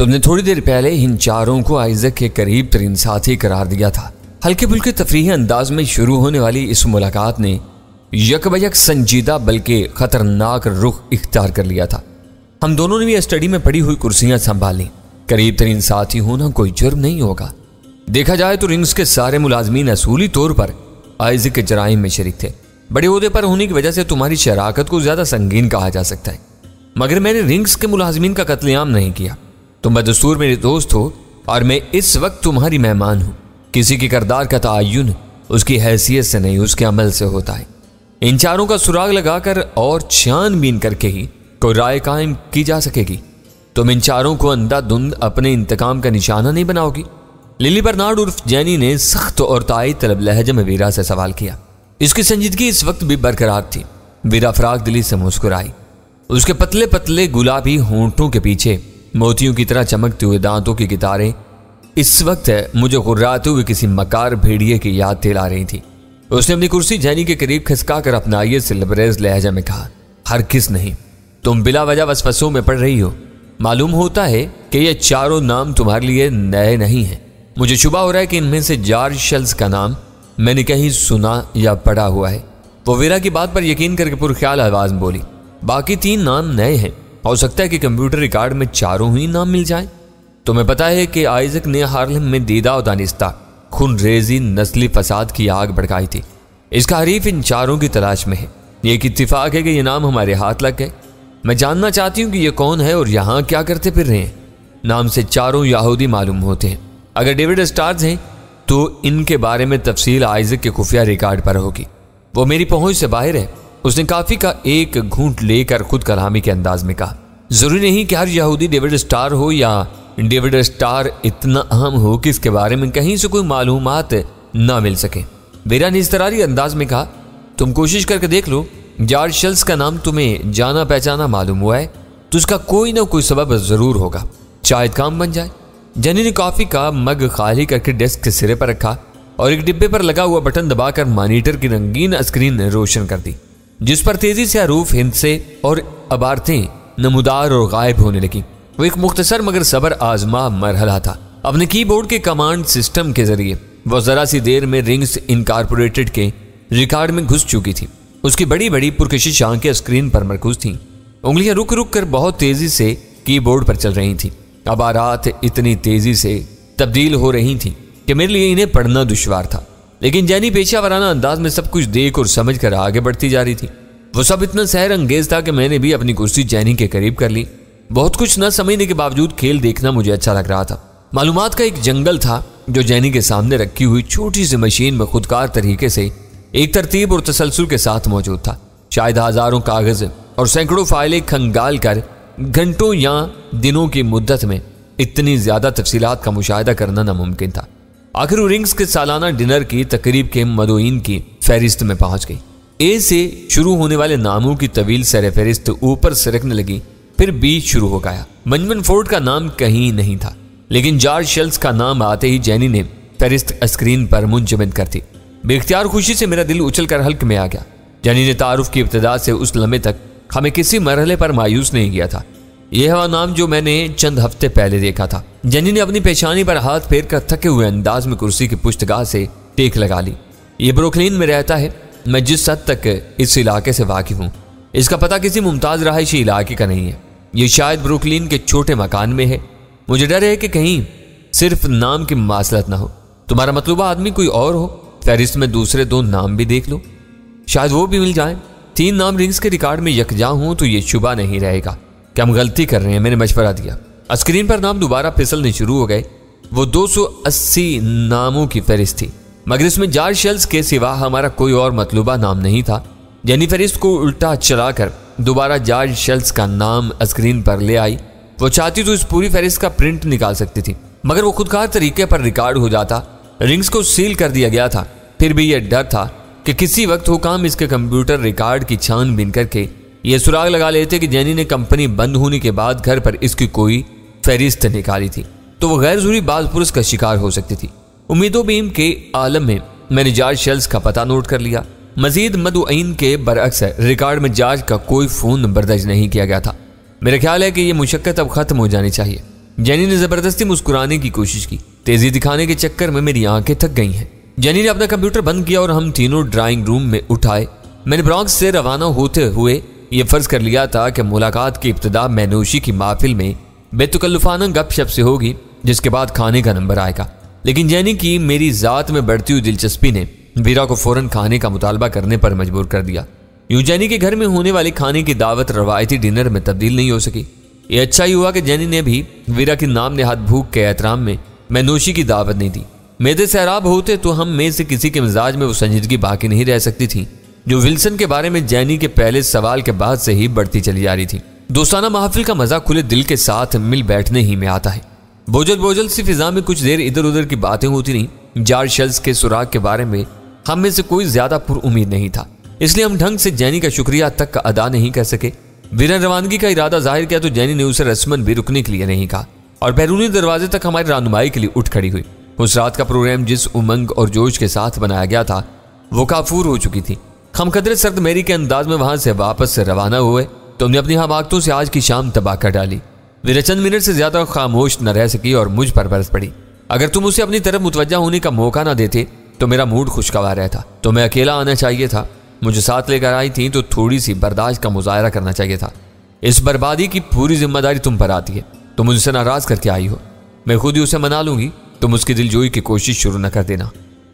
तुमने थोड़ी देर पहले इन चारों को आइजक के करीब तरीन साथी करार दिया था। हल्के फुल्के तफरीही अंदाज में शुरू होने वाली इस मुलाकात ने यकबयक संजीदा बल्कि खतरनाक रुख इख्तियार कर लिया था। हम दोनों ने भी स्टडी में पड़ी हुई कुर्सियां संभाली। करीब तरीन साथी होना कोई जुर्म नहीं होगा। देखा जाए तो रिंग्स के सारे मुलाजमीन असूली तौर पर आइजक के जराइम में शरीक थे। बड़े ओहदे पर होने की वजह से तुम्हारी शराकत को ज्यादा संगीन कहा जा सकता है, मगर मैंने रिंग्स के मुलाजमीन का कत्लेआम नहीं किया। तुम बदस्तूर मेरे दोस्त हो और मैं इस वक्त तुम्हारी मेहमान हूं। किसी के किरदार का तयन उसकी हैसियत से नहीं, उसके अमल से होता है। इन चारों का सुराग लगाकर और छानबीन करके ही कोई राय कायम की जा सकेगी। तुम इन चारों को अंधाधुंध अपने इंतकाम का निशाना नहीं बनाओगी? लिली बर्नार्ड उर्फ जैनी ने सख्त और ताई तलब लहजे में वीरा से सवाल किया। इसकी संजीदगी इस वक्त भी बरकरार थी। वीरा फराग दिली से मुस्कुराई। उसके पतले पतले गुलाबी होंठों के पीछे मोतियों की तरह चमकते हुए दांतों की गितारें इस वक्त मुझे गुर्राते हुए किसी मकार भेड़िए की याद दिला रही थी। उसने अपनी कुर्सी जैनी के करीब खिसका कर अपनाइए से लबरेज लहजा में कहा, हरगिज़ नहीं, तुम बिला वजह वसवसों में पड़ रही हो। मालूम होता है कि ये चारों नाम तुम्हारे लिए नए नहीं हैं। मुझे शुबा हो रहा है कि इनमें से जॉर्ज शेल्स का नाम मैंने कहीं सुना या पढ़ा हुआ है। वो वीरा की बात पर यकीन करके पुरख्याल आवाज में बोली, बाकी 3 नाम नए हैं। हो सकता है कि कंप्यूटर रिकॉर्ड में चारों ही नाम मिल जाएं। तुम्हें पता है कि आइजक ने हार्लेम में दीदा और दानिस्ता खून रेजी नस्ली फसाद की आग भड़काई थी। इसका हरीफ इन चारों की तलाश में है। ये एक इत्तिफाक है कि ये नाम हमारे हाथ लग गए। मैं जानना चाहती हूँ कि ये कौन है और यहाँ क्या करते फिर रहे हैं। नाम से चारों यहूदी मालूम होते हैं। अगर डेविड स्टार्स हैं तो इनके बारे में तफसील आइजक के खुफिया रिकॉर्ड पर होगी। वो मेरी पहुंच से बाहर है। उसने काफी का एक घूंट लेकर खुद कलामी के अंदाज में कहा, जरूरी नहीं कि हर यहूदी डेविड स्टार हो या डेविड स्टार इतना अहम हो कि इसके बारे में कहीं से कोई मालूमात ना मिल सके। वीरा ने इस तरह अंदाज में कहा, तुम कोशिश करके देख लो। जॉर्ज शेल्स का नाम तुम्हें जाना पहचाना मालूम हुआ है तो उसका कोई ना कोई सबब जरूर होगा, शायद काम बन जाए। जनी ने कॉफी का मग खाली करके डेस्क के सिरे पर रखा और एक डिब्बे पर लगा हुआ बटन दबाकर मॉनिटर की रंगीन स्क्रीन रोशन कर दी, जिस पर तेजी से हरूफ हिंसे और अबारतें नमूदार और गायब होने लगी। वो एक मुख्तसर मगर सबर आजमा मरहला था। अपने कीबोर्ड के कमांड सिस्टम के जरिए वो जरा सी देर में रिंग्स इनकॉर्पोरेटेड के रिकॉर्ड में घुस चुकी थी। उसकी बड़ी बड़ी पुरकशिश आंखें स्क्रीन पर मरकूज थीं। उंगलियां रुक रुक कर बहुत तेजी से कीबोर्ड पर चल रही थीं। अबारात इतनी तेजी से तब्दील हो रही थीं कि मेरे लिए इन्हें पढ़ना दुश्वार था। लेकिन जैनी पेशावराना अंदाज में सब कुछ देख और समझ कर आगे बढ़ती जा रही थी। वो सब इतना सहर अंगेज था कि मैंने भी अपनी कुर्सी जैनी के करीब कर ली। बहुत कुछ न समझने के बावजूद खेल देखना मुझे अच्छा लग रहा था। मालूमात का एक जंगल था जो जैनी के सामने रखी हुई छोटी सी मशीन में खुदकार तरीके से एक तरतीब और तसलसल के साथ मौजूद था। शायद हजारों कागज और सैकड़ों फाइलें खंगाल कर घंटों या दिनों की मुद्दत में इतनी ज्यादा तफसीलात का मुशाहिदा करना नामुमकिन था। आखिर वो रिंग्स के सालाना डिनर की तकरीब के मदोईन की फहरिस्त में पहुंच गई। ए से शुरू होने वाले नामों की तवील सर फहरिस्त ऊपर सरकने लगी, फिर बी शुरू हो गया। बेंजामिन फोर्ड का नाम कहीं नहीं था, लेकिन जॉर्ज शेल्स का नाम आते ही जैनी ने फहरिस्त स्क्रीन पर मुंजमद कर दी। बेख्तियार खुशी से मेरा दिल उछल कर हल्क में आ गया। जैनी ने तारुफ की इब्तिदा से उस लम्हे तक हमें किसी मरहले पर मायूस नहीं किया था। यह वह नाम जो मैंने चंद हफ्ते पहले देखा था। जैनी ने अपनी पेशानी पर हाथ फेर कर थके हुए अंदाज में कुर्सी की पुश्तगाह से टेक लगा ली। ये ब्रुकलिन में रहता है। मैं जिस हद तक इस इलाके से वाकिफ हूँ, इसका पता किसी मुमताज रहायशी इलाके का नहीं है। ये शायद ब्रुकलिन के छोटे मकान में है। मुझे डर है कि कहीं सिर्फ नाम की मासलत ना हो। तुम्हारा मतलूबा आदमी कोई और हो। फहरिस्त में दूसरे 2 नाम भी देख लो, शायद वो भी मिल जाए। 3 नाम रिंग्स के रिकॉर्ड में यकजा हूं तो ये शुबा नहीं रहेगा कि हम गलती कर रहे हैं। मैंने मशवरा दिया। स्क्रीन पर नाम दोबारा फिसलने शुरू हो गए। वो 280 नामों की फहरिस्त थी, मगर इसमें जॉर्ज शेल्स के सिवा हमारा कोई और मतलूबा नाम नहीं था। यानी फहरिस्त को उल्टा चलाकर दोबारा जॉर्ज शेल्स का नाम स्क्रीन पर ले आई। वो चाहती तो इस पूरी फहरिस्त का प्रिंट निकाल सकती थी, मगर वो खुदकार तरीके पर रिकॉर्ड हो जाता। रिंग्स को सील कर दिया गया था। फिर भी यह डर था कि किसी वक्त हुकाम इसके कंप्यूटर रिकॉर्ड की छानबीन करके यह सुराग लगा लेते कि जैनी ने कंपनी बंद होने के बाद घर पर इसकी कोई फहरिस्त निकाली थी, तो वह गैर जरूरी बाज़पुरस का शिकार हो सकती थी। उम्मीदों बीम के आलम में मैंने जॉर्ज शेल्स का पता नोट कर लिया। मजीद मदुईन के बरअक्स रिकॉर्ड में जॉर्ज का कोई फोन नंबर दर्ज नहीं किया गया था। मेरा ख्याल है कि यह मुशक्कत अब खत्म हो जानी चाहिए। जेनी ने जबरदस्ती मुस्कुराने की कोशिश की। तेजी दिखाने के चक्कर में मेरी आंखें थक गई हैं। जेनी ने अपना कंप्यूटर बंद किया और हम तीनों ड्राइंग रूम में उठाए। मैंने ब्रॉन्क्स से रवाना होते हुए ये फर्ज कर लिया था कि मुलाकात की इब्तिदा मैनोशी की महफिल में बेतकल्लुफाना गपशप से होगी, जिसके बाद खाने का नंबर आएगा। लेकिन जेनी की मेरी जात में बढ़ती हुई दिलचस्पी ने वीरा को फौरन खाने का मुतालबा करने पर मजबूर कर दिया। यूं जेनी के घर में होने वाली खाने की दावत रवायती डिनर में तब्दील नहीं हो सकी। ये अच्छा ही हुआ कि जेनी ने भी वीरा की नाम नेहाद भूख के एहतराम में मैनोशी की दावत नहीं दी। मेदे सैराब होते तो हम में से किसी के मिजाज में वो संजीदगी बाकी नहीं रह सकती थी जो विल्सन के बारे में जेनी के पहले सवाल के बाद से ही बढ़ती चली जा रही थी। दोस्ताना महफिल का मजा खुले दिल के साथ मिल बैठने ही में आता है। बोझल बोझल सी फिजा में कुछ देर इधर उधर की बातें होती नहीं। जॉर्ज शेल्स के सुराग के बारे में हम में से कोई ज्यादा पुरुम्मीद नहीं था, इसलिए हम ढंग से जेनी का शुक्रिया तक का अदा नहीं कर सके। वीरा रवानगी का इरादा जाहिर किया तो जेनी ने उसे रस्मन भी रुकने के लिए नहीं कहा और बैरूनी दरवाजे तक हमारी रहनुमाई के लिए उठ खड़ी हुई। उस रात का प्रोग्राम जिस उमंग और जोश के साथ बनाया गया था वो काफूर हो चुकी थी। हम कदरे सर्द मेरी के अंदाज में वहां से वापस से रवाना हुए तो हमने अपनी हमाकतों से आज की शाम तबाह कर डाली। वीरा चंद मिनट से ज्यादा खामोश न रह सकी और मुझ पर बरस पड़ी। अगर तुम उसे अपनी तरफ मुतवज्जा होने का मौका ना देते तो मेरा मूड खुशगवार रहता। तो मैं अकेला आना चाहिए था, मुझे साथ लेकर आई थी तो थोड़ी सी बर्दाश्त का मुजाहरा करना चाहिए था। इस बर्बादी की पूरी जिम्मेदारी तुम पर आती है। तुम मुझसे नाराज करके आई हो, मैं खुद ही उसे मना लूंगी, तुम उसकी दिलजोई की कोशिश शुरू न कर देना।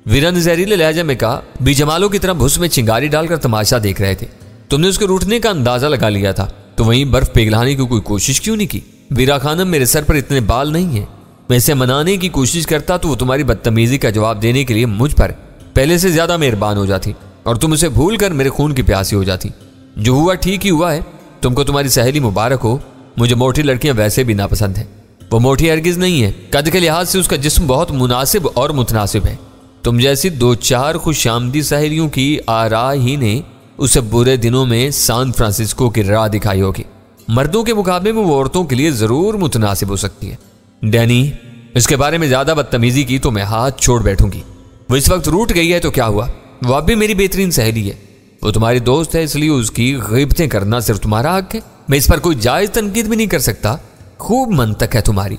वीरा ने जहरीले लहजे में कहा। बीजमालों की तरह भुस में चिंगारी डालकर तमाशा देख रहे थे। तुमने उसके रूठने का अंदाजा लगा लिया था तो वहीं बर्फ पिघलाने की कोई कोशिश क्यों नहीं की? वीरा खानम, मेरे सर पर इतने बाल नहीं है। मैं इसे मनाने की कोशिश करता तो वो तुम्हारी बदतमीजी का जवाब देने के लिए मुझ पर पहले से ज्यादा मेहरबान हो जाती और तुम उसे भूल कर मेरे खून की प्यासी हो जाती। जो हुआ ठीक ही हुआ है। तुमको तुम्हारी सहेली मुबारक हो। मुझे मोटी लड़कियां वैसे भी नापसंद है। वो मोटी हरगिज नहीं है। कद के लिहाज से उसका जिस्म बहुत मुनासिब और मुतनासिब है। तुम जैसी दो चार खुशामदी सहेलियों की आरा ही ने उसे बुरे दिनों में सैन फ्रांसिस्को की राह दिखाई होगी। मर्दों के मुकाबले में वो औरतों के लिए जरूर मुतनासिब हो सकती है। डैनी, इसके बारे में ज्यादा बदतमीजी की तो मैं हाथ छोड़ बैठूंगी। वो इस वक्त रूठ गई है तो क्या हुआ? वो अब भी मेरी बेहतरीन सहेली है। वो तुम्हारी दोस्त है, इसलिए उसकी गिबतें करना सिर्फ तुम्हारा हक है। मैं इस पर कोई जायज तनकीद भी नहीं कर सकता। खूब मंतक है तुम्हारी।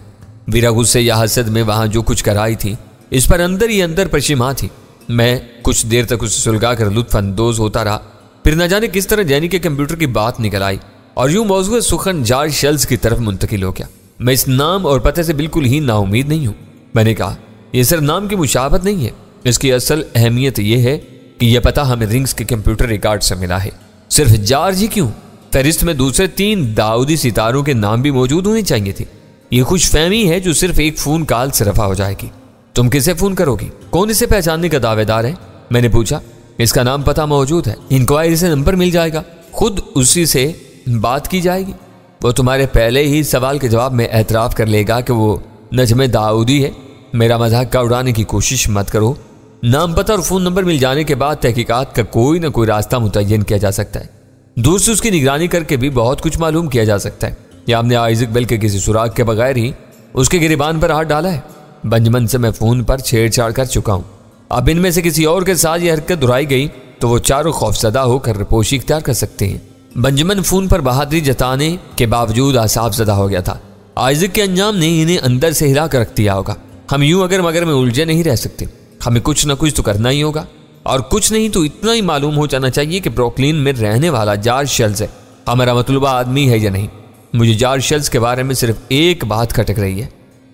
वीरा गुस्से या हसद में वहां जो कुछ कराई थी इस पर अंदर ही अंदर पशिमा थी। मैं कुछ देर तक उसे सुलगा कर लुत्फ अंदोज होता रहा। फिर न जाने किस तरह जेनी के कंप्यूटर की बात निकल आई और यूं मौजूद सुखन जॉर्ज शेल्स की तरफ मुंतकिल हो गया। मैं इस नाम और पते से बिल्कुल ही नाउमीद नहीं हूं। मैंने कहा, यह सिर्फ नाम की मुशाबत नहीं है, इसकी असल अहमियत यह है कि यह पता हमें रिंग्स के कंप्यूटर रिकॉर्ड से मिला है। सिर्फ जॉर्ज ही क्यों, फहरिस्त में दूसरे 3 दाऊदी सितारों के नाम भी मौजूद होने चाहिए थे। यह खुशफहमी है जो सिर्फ एक फोन कॉल से रफा हो जाएगी। तुम किसे फोन करोगी? कौन इसे पहचानने का दावेदार है? मैंने पूछा। इसका नाम पता मौजूद है, इंक्वायरी से नंबर मिल जाएगा, खुद उसी से बात की जाएगी। वो तुम्हारे पहले ही सवाल के जवाब में एतराफ़ कर लेगा कि वो नजमे दाऊदी है। मेरा मजाक का उड़ाने की कोशिश मत करो। नाम पता और फ़ोन नंबर मिल जाने के बाद तहकीकात का कोई ना कोई रास्ता मुतय्यन किया जा सकता है। दूर से उसकी निगरानी करके भी बहुत कुछ मालूम किया जा सकता है। या हमने आइजक बेल के किसी सुराग के बगैर ही उसके गिरबान पर हाथ डाला है। बेंजामिन से मैं फ़ोन पर छेड़छाड़ कर चुका हूँ। अब इनमें से किसी और के साथ यह हरकत दोहराई गई तो वो चारों खौफजदा होकर रिपोशी इख्तियार कर सकते हैं। बेंजामिन फ़ोन पर बहादुरी जताने के बावजूद आसाफजदा हो गया था। आइजक के अंजाम ने इन्हें अंदर से हिला कर रख दिया होगा। हम यूं अगर मगर में उलझे नहीं रह सकते। हमें कुछ ना कुछ तो करना ही होगा, और कुछ नहीं तो इतना ही मालूम हो जाना चाहिए कि ब्रुकलिन में रहने वाला जॉर्ज शेल्स है हमारा मतलूबा आदमी है या नहीं। मुझे जॉर्ज शेल्स के बारे में सिर्फ एक बात खटक रही है।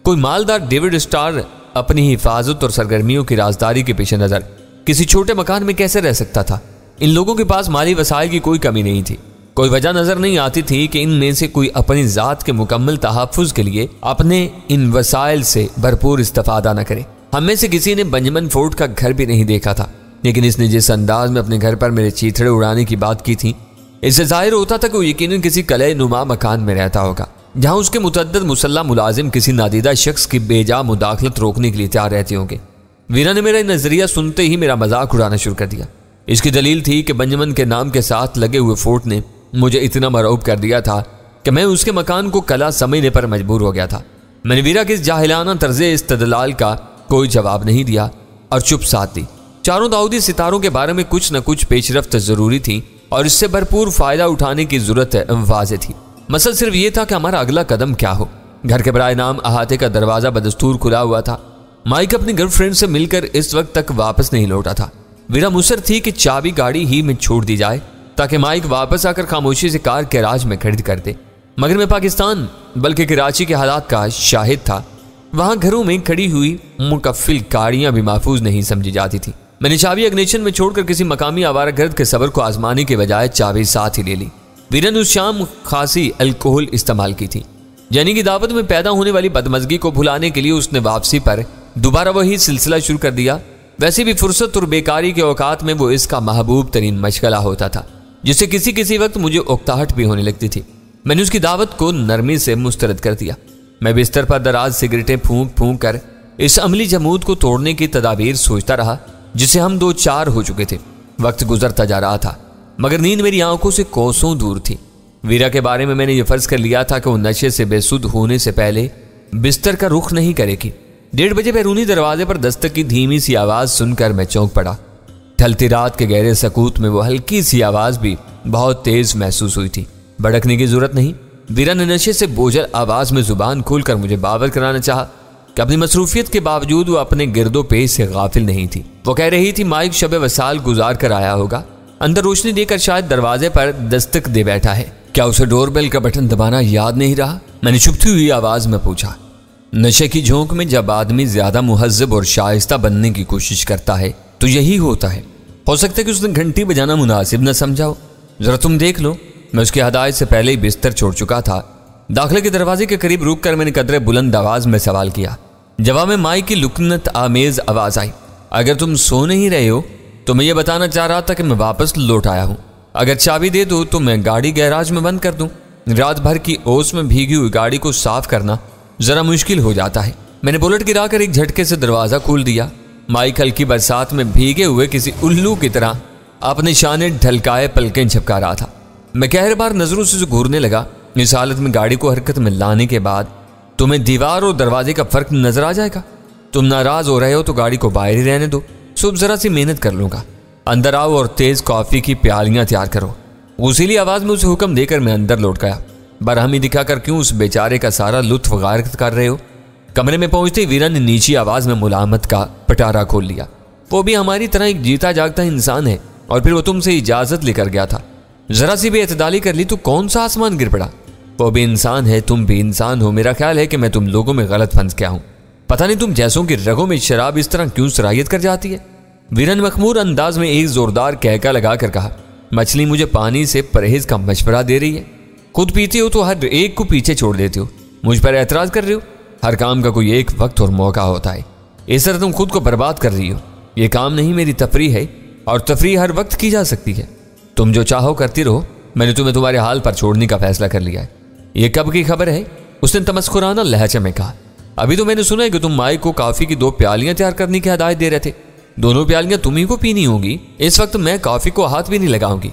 कोई मालदार डेविड स्टार अपनी हिफाजत और सरगर्मियों की राजदारी के पेश नज़र किसी छोटे मकान में कैसे रह सकता था? इन लोगों के पास माली वसाइल की कोई कमी नहीं थी। कोई वजह नजर नहीं आती थी कि इनमें से कोई अपनी ज़ात के मुकम्मल तहफ़्फ़ुज़ के लिए अपने इन वसाइल से भरपूर इस्तेफादा न करे। हम में से किसी ने बेंजामिन फोर्ड का घर भी नहीं देखा था, लेकिन इसने जिस अंदाज में अपने घर पर मेरे चीथड़े उड़ाने की बात की थी, इससे जाहिर होता था कि वो यकीनन किसी कलह नुमा मकान में रहता होगा, जहां उसके मुतअद्दिद मुसल्लह मुलाजिम किसी नादीदा शख्स की बेजा मुदाखलत रोकने के लिए तैयार रहते होंगे। वीरा ने मेरा नजरिया सुनते ही मेरा मजाक उड़ाना शुरू कर दिया। इसकी दलील थी कि बेंजामिन के नाम के साथ लगे हुए फोर्ट ने मुझे इतना मरऊब कर दिया था कि मैं उसके मकान को कला समझने पर मजबूर हो गया था। मैंने वीरा के इस जाहिलाना तर्ज़े इस्तदलाल का कोई जवाब नहीं दिया और चुप साथ दी। चारों दाऊदी सितारों के बारे में कुछ न कुछ पेशरफ्त जरूरी थी और इससे भरपूर फायदा उठाने की जरूरत वाज़ेह थी। मसला सिर्फ ये था कि हमारा अगला कदम क्या हो। घर के बराए नाम अहाते का दरवाजा बदस्तूर खुला हुआ था। माइक अपनी गर्लफ्रेंड से मिलकर इस वक्त तक वापस नहीं लौटा था। वीरा मुसर थी कि चाबी गाड़ी ही में छोड़ दी जाए ताकि माइक वापस आकर खामोशी से कार गैराज में खरीद कर दे। मगर मैं पाकिस्तान बल्कि कराची के हालात का शाहिद था। वहां घरों में खड़ी हुई मुकफ्फिल गाड़ियां भी महफूज नहीं समझी जाती थी। मैंने चाबी इग्निशन में छोड़कर किसी मकामी आवारागर्द के सबर को आजमाने के बजाय चाबी साथ ही ले ली। वीरा ने उस शाम खासी अल्कोहल इस्तेमाल की थी। यानी कि दावत में पैदा होने वाली बदमजगी को भुलाने के लिए उसने वापसी पर दोबारा वही सिलसिला शुरू कर दिया। वैसे भी फुर्सत और बेकारी के औकात में वो इसका महबूब तरीन मशगला होता था, जिससे किसी किसी वक्त मुझे उकताहट भी होने लगती थी। मैंने उसकी दावत को नरमी से मुस्तरद कर दिया। मैं बिस्तर पर दराज सिगरेटें फूंक फूंक कर इस अमली जमूद को तोड़ने की तदाबीर सोचता रहा, जिसे हम 2-4 हो चुके थे। वक्त गुजरता जा रहा था मगर नींद मेरी आंखों से कोसों दूर थी। वीरा के बारे में मैंने यह फर्ज कर लिया था कि वो नशे से बेसुध होने से पहले बिस्तर का रुख नहीं करेगी। 1:30 बजे बैरूनी दरवाजे पर दस्तक की धीमी सी आवाज सुनकर मैं चौंक पड़ा। ढलती रात के गहरे सकूत में वो हल्की सी आवाज भी बहुत तेज महसूस हुई थी। भड़कने की जरूरत नहीं। वीरा ने नशे से बोझल आवाज में जुबान खोलकर मुझे बावर कराना चाहा कि अपनी मसरूफियत के बावजूद वो अपने गिरदो पेश से गाफिल नहीं थी। वो कह रही थी माइक शब वसाल गुजार कर आया होगा, अंदर रोशनी देकर शायद दरवाजे पर दस्तक दे बैठा है। क्या उसे डोरबेल का बटन दबाना याद नहीं रहा? मैंने चुपती हुई आवाज में पूछा। नशे की झोंक में जब आदमी ज्यादा मुहज्जब और शाइस्ता बनने की कोशिश करता है तो यही होता है। हो सकता है कि उसने घंटी बजाना मुनासिब न समझा हो। जरा तुम देख लो। मैं उसकी हदायत से पहले ही बिस्तर छोड़ चुका था। दाखिले के दरवाजे के करीब रुककर मैंने कदरे बुलंद आवाज में सवाल किया। जवाब में माई की लुकनत आमेज आवाज आई। अगर तुम सो नहीं रहे हो तो मैं ये बताना चाह रहा था कि मैं वापस लौट आया हूं। अगर चाबी दे दो तो मैं गाड़ी गैराज में बंद कर दूं। रात भर की ओस में भीगी हुई गाड़ी को साफ करना जरा मुश्किल हो जाता है। मैंने बुलेट गिराकर एक झटके से दरवाजा खोल दिया। माइक हल्की बरसात में भीगे हुए किसी उल्लू की तरह अपने शाने ढलकाए पलकें झपका रहा था। मैं कहर बार नजरों से घूरने लगा। इस हालत में गाड़ी को हरकत में लाने के बाद तुम्हें दीवार और दरवाजे का फर्क नजर आ जाएगा। तुम नाराज हो रहे हो तो गाड़ी को बाहर ही रहने दो। सुबह जरा सी मेहनत कर लूंगा। अंदर आओ और तेज कॉफी की प्यालियां तैयार करो। उसीली आवाज में उसे हुक्म देकर मैं अंदर लौट गया। बरहमी दिखाकर क्यों उस बेचारे का सारा लुत्फ गारत कर रहे हो? कमरे में पहुंचते वीरा ने नीची आवाज में मुलामत का पटारा खोल लिया। वो भी हमारी तरह एक जीता जागता इंसान है और फिर वो तुमसे इजाजत लेकर गया था। जरा सी बेअतदाली कर ली तो कौन सा आसमान गिर पड़ा? वो भी इंसान है, तुम भी इंसान हो। मेरा ख्याल है कि मैं तुम लोगों में गलत फंस गया हूं। पता नहीं तुम जैसों की रगों में शराब इस तरह क्यों सरायत कर जाती है। वीरा ने मखमूर अंदाज में एक जोरदार कहका लगाकर कहा, मछली मुझे पानी से परहेज का मशवरा दे रही है। खुद पीते हो तो हर एक को पीछे छोड़ देते हो। मुझ पर एतराज कर रहे हो। हर काम का कोई एक वक्त और मौका होता है। इस तरह तुम खुद को बर्बाद कर रही हो। यह काम नहीं, मेरी तफरीह है और तफरीह हर वक्त की जा सकती है। तुम जो चाहो करती रहो। मैंने तुम्हें तुम्हारे हाल पर छोड़ने का फैसला कर लिया है। यह कब की खबर है? उसने तमस्कुराना लहजे में कहा। अभी तो मैंने सुना है कि तुम माइक को कॉफी की 2 प्यालियां तैयार करने की हिदायत दे रहे थे। दोनों प्यालियां तुम्ही को पीनी होगी। इस वक्त मैं कॉफी को हाथ भी नहीं लगाऊंगी।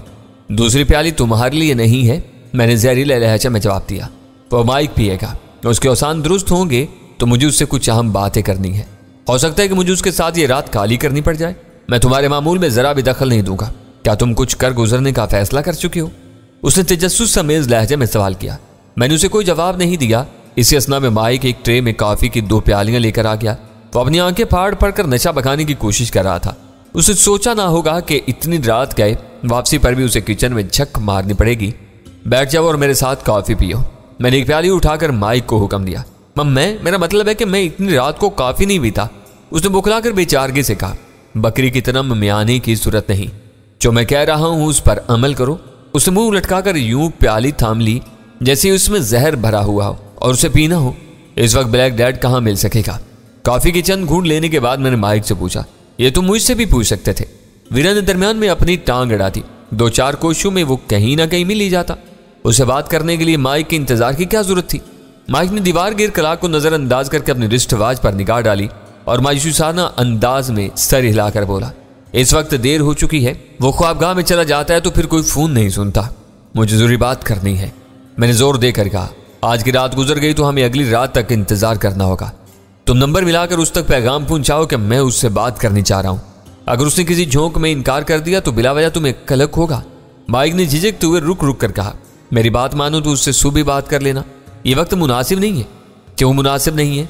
दूसरी प्याली तुम्हारे लिए नहीं है, मैंने जहरीले लहजे में जवाब दिया। वो माइक पिएगा, उसके औसान दुरुस्त होंगे तो मुझे उससे कुछ अहम बातें करनी है। हो सकता है कि मुझे उसके साथ ये रात काली करनी पड़ जाए। मैं तुम्हारे मामूल में जरा भी दखल नहीं दूंगा। क्या तुम कुछ कर गुजरने का फैसला कर चुके हो? उसने तजस्सुस समेज लहजे में सवाल किया। मैंने उसे कोई जवाब नहीं दिया। इसी असना में माइक एक ट्रे में कॉफी की 2 प्यालियां लेकर आ गया। वो अपनी आंखें फाड़ फाड़ कर नशा बखाने की कोशिश कर रहा था। उसे सोचा ना होगा कि इतनी रात गए, वापसी पर भी उसे किचन में झक मारनी पड़ेगी। बैठ जाओ और मेरे साथ कॉफी पियो। मैंने एक प्याली उठाकर माइक को हुक्म दिया। मेरा मतलब है कि मैं इतनी रात को कॉफी नहीं पीता। उसने बुखलाकर बेचारगी से कहा। बकरी की तरह म्याने की सूरत नहीं। जो मैं कह रहा हूं उस पर अमल करो। उसे मुंह लटकाकर यूं प्याली थाम ली जैसे उसमें जहर भरा हुआ हो और उसे पीना हो। इस वक्त ब्लैक डैड कहां मिल सकेगा? कॉफी की चंद घूंट लेने के बाद मैंने माइक से पूछा, ये तुम मुझसे भी पूछ सकते थे। वीरा ने दरमियान में अपनी टांग अड़ा दी। 2-4 कोशिशों में वो कहीं ना कहीं मिल ही जाता। उसे बात करने के लिए माइक के इंतजार की क्या जरूरत थी? माइक ने दीवार गिर कलाक को नजरअंदाज करके अपनी रिस्ट वॉच पर निगाह डाली और मायूसाना अंदाज में सर हिलाकर बोला, इस वक्त देर हो चुकी है। वो ख्वाबगाह में चला जाता है तो फिर कोई फोन नहीं सुनता। मुझे जरूरी बात करनी है। मैंने जोर देकर कहा, आज की रात गुजर गई तो हमें अगली रात तक इंतजार करना होगा। तुम नंबर मिलाकर उस तक पैगाम पहुंचाओ कि मैं उससे बात करनी चाह रहा हूं। अगर उसने किसी झोंक में इनकार कर दिया तो बिला वजह तुम्हें कलक होगा। माइक ने झिझकते हुए रुक रुक कर कहा, मेरी बात मानो तो उससे सुबह बात कर लेना। ये वक्त मुनासिब नहीं है। क्यों मुनासिब नहीं है?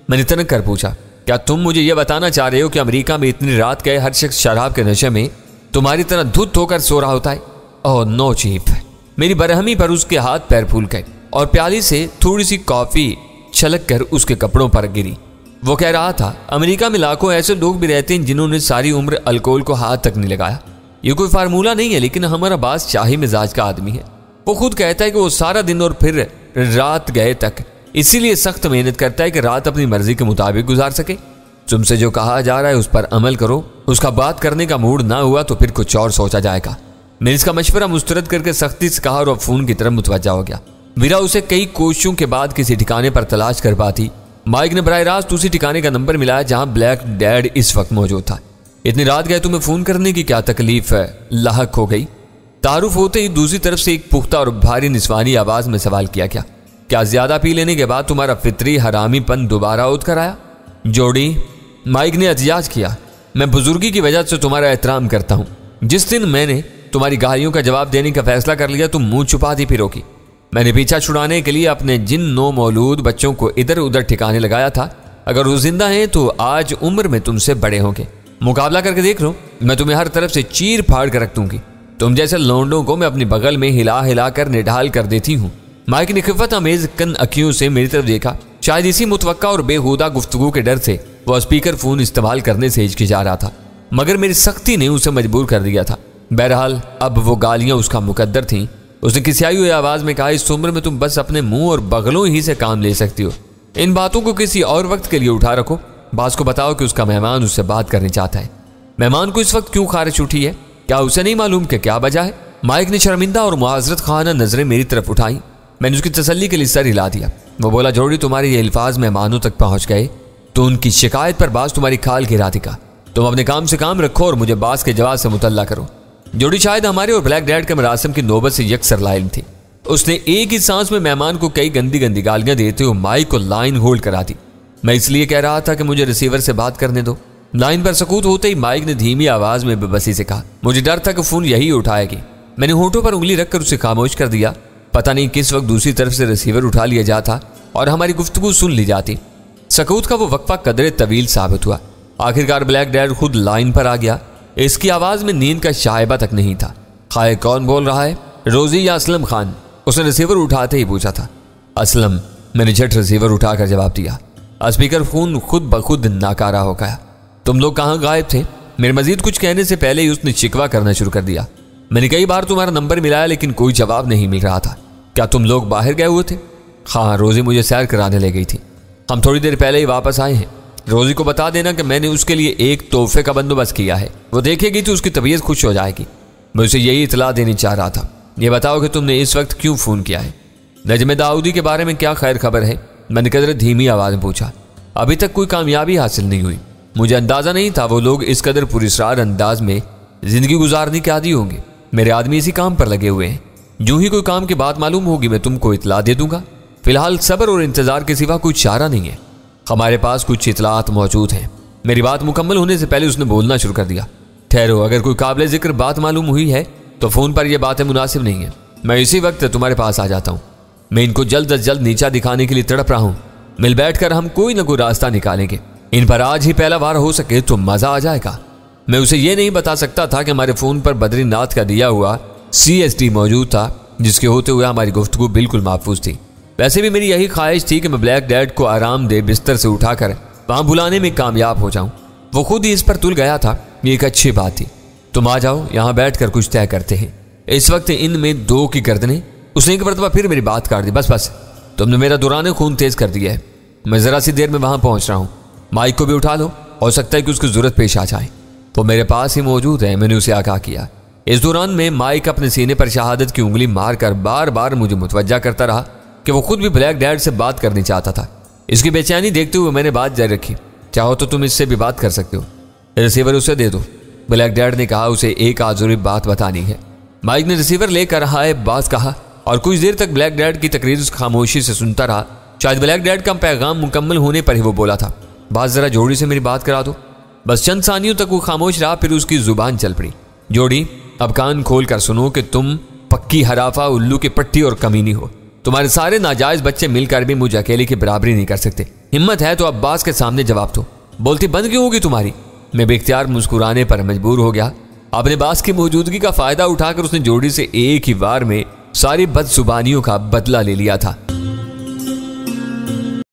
मैंने तनक कर पूछा। क्या तुम मुझे यह बताना चाह रहे हो कि अमेरिका में इतनी रात गए हर शख्स शराब के नशे में तुम्हारी तरह धुत होकर सो रहा होता है? Oh no chief. मेरी बरहमी पर उसके हाथ पैर फूल गए और प्याली से थोड़ी सी कॉफी छलक कर उसके कपड़ों पर गिरी। वो कह रहा था, अमेरिका में लाखों ऐसे लोग भी रहते हैं जिन्होंने सारी उम्र अल्कोहल को हाथ तक नहीं लगाया। ये कोई फार्मूला नहीं है, लेकिन हमारा बास शाही मिजाज का आदमी है। वो खुद कहता है कि वो सारा दिन और फिर रात गए तक इसीलिए सख्त मेहनत करता है कि रात अपनी मर्जी के मुताबिक गुजार सके। तुमसे जो कहा जा रहा है उस पर अमल करो। उसका बात करने का मूड ना हुआ तो फिर कुछ और सोचा जाएगा। मैंने इसका मशवरा मुस्तरद करके सख्ती से कहा और फोन की तरफ मुतवज्जा हो गया। वीरा उसे कई कोशिशों के बाद किसी ठिकाने पर तलाश कर पाती। माइक ने बराह रास्त उसी ठिकाने का नंबर मिलाया जहां ब्लैक डैड इस वक्त मौजूद था। इतनी रात गए तुम्हें फोन करने की क्या तकलीफ है? लाहक हो गई। तारुफ होते ही दूसरी तरफ से एक पुख्ता और भारी निस्वानी आवाज में सवाल किया गया, क्या ज्यादा पी लेने के बाद तुम्हारा फितरी हरामीपन दोबारा उठ कर आया? जोड़ी, माइक ने एहतियाज किया, मैं बुजुर्गी की वजह से तुम्हारा एहतराम करता हूं। जिस दिन मैंने तुम्हारी गालियों का जवाब देने का फैसला कर लिया तुम मुंह छुपाती फिरोगी। मैंने पीछा छुड़ाने के लिए अपने जिन 9 मौलूद बच्चों को इधर उधर ठिकाने लगाया था। अगर वो जिंदा हैं तो आज उम्र में तुमसे बड़े होंगे। मुकाबला करके देख लो, मैं तुम्हें हर तरफ से चीर फाड़ कर रख दूंगी। तुम जैसे लौंडों को मैं अपनी बगल में हिला हिला कर निढाल कर देती हूँ। माइक ने खिफत अमेज कन अखियों से मेरी तरफ देखा। शायद इसी मुतवक्का और बेहुदा गुफ्तगू के डर से वह स्पीकर फोन इस्तेमाल करने से हिचकिचा रहा था, मगर मेरी सख्ती ने उसे मजबूर कर दिया था। बहरहाल अब वो गालियां उसका मुकद्दर थीं। उसने किसियाई हुई आवाज में कहा, इस उम्र में तुम बस अपने मुंह और बगलों ही से काम ले सकती हो। इन बातों को किसी और वक्त के लिए उठा रखो। बास को बताओ कि उसका मेहमान उससे बात करनी चाहता है। मेहमान को इस वक्त क्यों खारिश उठी है? क्या उसे नहीं मालूम कि क्या वजह है? माइक ने शर्मिंदा और मुआजरत खाना नजरें मेरी तरफ उठाई। मैंने उसकी तसल्ली के लिए सर हिला दिया। वो बोला, जोड़ी तुम्हारे ये अल्फाज मेहमानों तक पहुंच गए तो उनकी शिकायत पर बास तुम्हारी खाल गिरा देगा। तुम अपने काम से काम रखो और मुझे बास के जवाब से मुतल्ला करो। जोड़ी शायद हमारे और ब्लैक डैड के मरासिम की नौबत से यकसर लाइल थी। उसने एक ही सांस में मेहमान को कई गंदी गंदी गालियां देते हुए माइक को लाइन होल्ड करा दी। मैं इसलिए कह रहा था कि मुझे रिसीवर से बात करने दो। लाइन पर सकूत होते ही माइक ने धीमी आवाज में बेबसी से कहा, मुझे डर था कि फोन यही उठाएगी। मैंने होठों पर उंगली रखकर उसे खामोश कर दिया। पता नहीं किस वक्त दूसरी तरफ से रिसीवर उठा लिया जाता और हमारी गुफ्तगू सुन ली जाती। सकूत का वो वक्फा कदरे तवील साबित हुआ। आखिरकार ब्लैक डैड खुद लाइन पर आ गया। इसकी आवाज में नींद का शायबा तक नहीं था। खाए कौन बोल रहा है, रोजी या असलम खान? उसने रिसीवर उठाते ही पूछा था। असलम, मैंने झट रिसीवर उठाकर जवाब दिया। स्पीकर फोन खुद ब खुद नाकारा हो गया। तुम लोग कहाँ गायब थे? मेरे मजीद कुछ कहने से पहले ही उसने शिकवा करना शुरू कर दिया। मैंने कई बार तुम्हारा नंबर मिलाया लेकिन कोई जवाब नहीं मिल रहा था। क्या तुम लोग बाहर गए हुए थे? हाँ, रोजी मुझे सैर कराने ले गई थी। हम थोड़ी देर पहले ही वापस आए हैं। रोजी को बता देना कि मैंने उसके लिए एक तोहफे का बंदोबस्त किया है। वो देखेगी तो उसकी तबीयत खुश हो जाएगी। मैं उसे यही इतला देनी चाह रहा था। ये बताओ कि तुमने इस वक्त क्यों फ़ोन किया है? नजमे दाऊदी के बारे में क्या खैर खबर है? मैंने कदर धीमी आवाज़ में पूछा। अभी तक कोई कामयाबी हासिल नहीं हुई। मुझे अंदाज़ा नहीं था वो लोग इस कदर पुरस्कार अंदाज में ज़िंदगी गुजारने के आदी होंगे। मेरे आदमी इसी काम पर लगे हुए हैं। जो ही कोई काम की बात मालूम होगी मैं तुमको इतला दे दूंगा। फिलहाल सब्र और इंतज़ार के सिवा कोई चारा नहीं है। हमारे पास कुछ इतलात मौजूद हैं। मेरी बात मुकम्मल होने से पहले उसने बोलना शुरू कर दिया। ठहरो, अगर कोई काबिल जिक्र बात मालूम हुई है तो फ़ोन पर यह बातें मुनासिब नहीं है। मैं इसी वक्त तुम्हारे पास आ जाता हूँ। मैं इनको जल्द अज जल्द नीचा दिखाने के लिए तड़प रहा हूँ। मिल बैठ कर हम कोई ना कोई रास्ता निकालेंगे। इन पर आज ही पहला वार हो सके तो मज़ा आ जाएगा। मैं उसे ये नहीं बता सकता था कि हमारे फ़ोन पर बद्रीनाथ का दिया हुआ CSD मौजूद था, जिसके होते हुए हमारी गुफ्तगू बिल्कुल महफूज थी। वैसे भी मेरी यही ख्वाहिश थी कि मैं ब्लैक डैड को आरामदेह बिस्तर से उठाकर वहाँ बुलाने में कामयाब हो जाऊँ। वो खुद ही इस पर तुल गया था। ये एक अच्छी बात थी। तुम आ जाओ, यहाँ बैठ कर कुछ तय करते हैं। इस वक्त इनमें दो की गर्दनें। उसने एक मरतबा फिर मेरी बात काट दी। बस तुमने मेरा दौरान खून तेज कर दिया है। मैं ज़रा सी देर में वहाँ पहुँच रहा हूँ। माइक को भी उठा लो, हो सकता है कि उसकी ज़रूरत पेश आ जाए। वो मेरे पास ही मौजूद है, मैंने उसे आगाह किया। इस दौरान में माइक अपने सीने पर शहादत की उंगली मारकर बार बार मुझे मुतवज्जा करता रहा कि वो खुद भी ब्लैक डैड से बात करनी चाहता था। इसकी बेचैनी देखते हुए मैंने बात जारी रखी। चाहो तो तुम इससे भी बात कर सकते हो। रिसीवर उसे दे दो। ब्लैक डैड ने कहा, उसे एक आज़ुरी बात बतानी है। माइक ने रिसीवर लेकर हाय बात कहा और कुछ देर तक ब्लैक डैड की तकरीर उस खामोशी से सुनता रहा। शायद ब्लैक डैड का पैगाम मुकम्मल होने पर ही वो बोला था, बात ज़रा जोड़ी से मेरी बात करा दो। बस चंद सानियों तक वो खामोश रहा, फिर उसकी जुबान चल पड़ी। जोड़ी, अब कान खोल कर सुनो कि तुम पक्की हराफा, उल्लू की पट्टी और कमीनी हो। तुम्हारे सारे नाजायज बच्चे मिलकर भी मुझे अकेले की बराबरी नहीं कर सकते। हिम्मत है तो अब्बास के सामने जवाब दो। बोलती बंद क्यों होगी तुम्हारी? मैं बेख्तियार मुस्कुराने पर मजबूर हो गया। अपने बास की मौजूदगी का फायदा उठाकर उसने जोड़ी से एक ही बार में सारी बदजुबानियों का बदला ले लिया था।